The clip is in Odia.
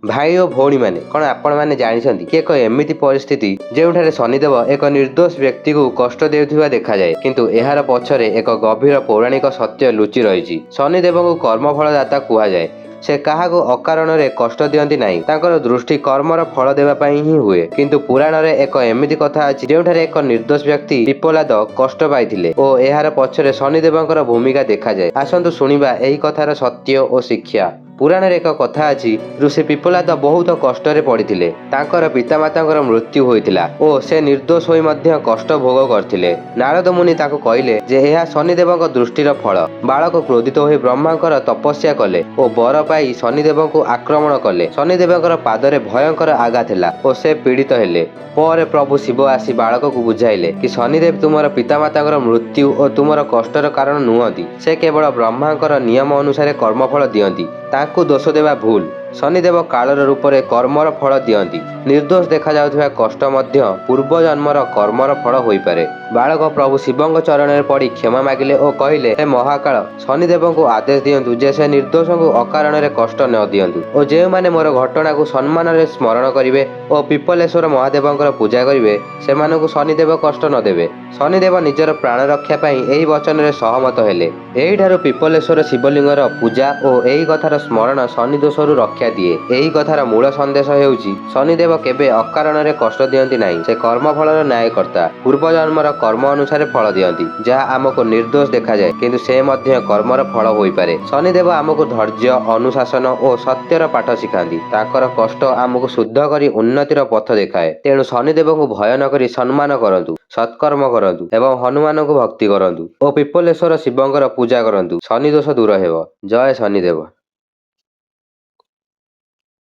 भाई और भौणी मैंने कौन आपण मैंने जानते कि एक एमती परिस्थिति जो शनिदेव एक निर्दोष व्यक्ति को कष्ट देउथिबा देखा जाए, किंतु एहार पछरे एक गभीर पौराणिक सत्य लुचि रही। शनिदेव को कर्मफलदाता कुहा जाए। से काहाको अकारण कष्ट दियंती नहीं, तांकर दृष्टि कर्मर फल देवाई ही हुए। किंतु पुराण रे एक एमिति कथा अछि जेउठारे एक निर्दोष व्यक्ति पिपलाद कष्ट पाइथिले ओ एहार पछरे शनिदेवंकर भूमिका देखा जाए। आसंतु शुणिबा एही कथार सत्य और शिक्षा। पुराण रे एक कथा अछि ऋषि पिपलाद बहुत कष्ट रे पड़िथिले। तांकर पितामातांकर मृत्यु होइथिला ओ से निर्दोष होई मध्य कष्ट भोग करथिले। नारद मुनि ताको कहिले जे एहा शनिदेवक दृष्टिर फल। बालक क्रोधित होई ब्रह्मांकर तपस्या कले ओ बर पाई शनिदेव को आक्रमण कले। शनिदेवकर पादरे भयंकर आघात ହେଲା ଓ ସେ ପୀଡ଼ିତ ହେଲେ। ପରେ ପ୍ରଭୁ ଶିବ ଆସି ବାଳକକୁ ବୁଝାଇଲେ କି ଶନିଦେବ ତୁମର ପିତାମାତାଙ୍କର ମୃତ୍ୟୁ ଓ ତୁମର କଷ୍ଟର କାରଣ ନୁହନ୍ତି। ସେ କେବଳ ବ୍ରହ୍ମାଙ୍କର ନିୟମ ଅନୁସାରେ କର୍ମଫଳ ଦିଅନ୍ତି। ତାଙ୍କୁ ଦୋଷ ଦେବା ଭୁଲ। ଶନିଦେବ କାଳର ରୂପରେ କର୍ମର ଫଳ ଦିଅନ୍ତି। ନିର୍ଦୋଷ ଦେଖାଯାଉଥିବା କଷ୍ଟ ମଧ୍ୟ ପୂର୍ବ ଜନ୍ମର କର୍ମର ଫଳ ହୋଇପାରେ। ବାଳକ ପ୍ରଭୁ ଶିବଙ୍କ ଚରଣରେ ପଡ଼ି କ୍ଷମା ମାଗିଲେ ଓ କହିଲେ, ହେ ମହାକାଳ, ଶନିଦେବଙ୍କୁ ଆଦେଶ ଦିଅନ୍ତୁ ଯେ ସେ ନିର୍ଦୋଷଙ୍କୁ ଅକାରଣରେ କଷ୍ଟ ନ ଦିଅନ୍ତୁ ଓ ଯେଉଁମାନେ ମୋର ଘଟଣାକୁ ସମ୍ମାନରେ ସ୍ମରଣ କରିବେ ଓ ପିପଲେଶ୍ୱର ମହାଦେବଙ୍କର ପୂଜା କରିବେ ସେମାନଙ୍କୁ ଶନିଦେବ କଷ୍ଟ ନ ଦେବେ। ଶନିଦେବ ନିଜର ପ୍ରାଣ ରକ୍ଷା ପାଇଁ ଏହି ବଚନରେ ସହମତ ହେଲେ। ଏହିଠାରୁ ପିପଲେଶ୍ୱର ଶିବଲିଙ୍ଗର ପୂଜା ଓ ଏହି କଥାର ସ୍ମରଣ ଶନି ଦୋଷରୁ ରକ୍ଷା ଦିଏ। ଏହି କଥାର ମୂଳ ସନ୍ଦେଶ ହେଉଛି ଶନିଦେବ କେବେ ଅକାରଣରେ କଷ୍ଟ ଦିଅନ୍ତି ନାହିଁ। ସେ କର୍ମଫଳର ନ୍ୟାୟକର୍ତ୍ତା। ପୂର୍ବ ଜନ୍ମର କର୍ମ ଅନୁସାରେ ଫଳ ଦିଅନ୍ତି, ଯାହା ଆମକୁ ନିର୍ଦୋଷ ଦେଖାଯାଏ, କିନ୍ତୁ ସେ ମଧ୍ୟ କର୍ମର ଫଳ ହୋଇପାରେ। ଶନିଦେବ ଆମକୁ ଧୈର୍ଯ୍ୟ, ଅନୁଶାସନ ଓ ସତ୍ୟର ପାଠ ଶିଖାନ୍ତି। ତାଙ୍କର କଷ୍ଟ ଆମକୁ ଶୁଦ୍ଧ କରି ଉନ୍ନତିର ପଥ ଦେଖାଏ। ତେଣୁ ଶନିଦେବଙ୍କୁ ଭୟ ନ କରି ସମ୍ମାନ କରନ୍ତୁ, ସତ୍କର୍ମ କରନ୍ତୁ ଏବଂ ହନୁମାନଙ୍କୁ ଭକ୍ତି କରନ୍ତୁ ଓ ପିପଲେଶ୍ୱର ଶିବଙ୍କର ପୂଜା କରନ୍ତୁ। ଶନି ଦୋଷ ଦୂର ହେବ। ଜୟ ଶନିଦେବ।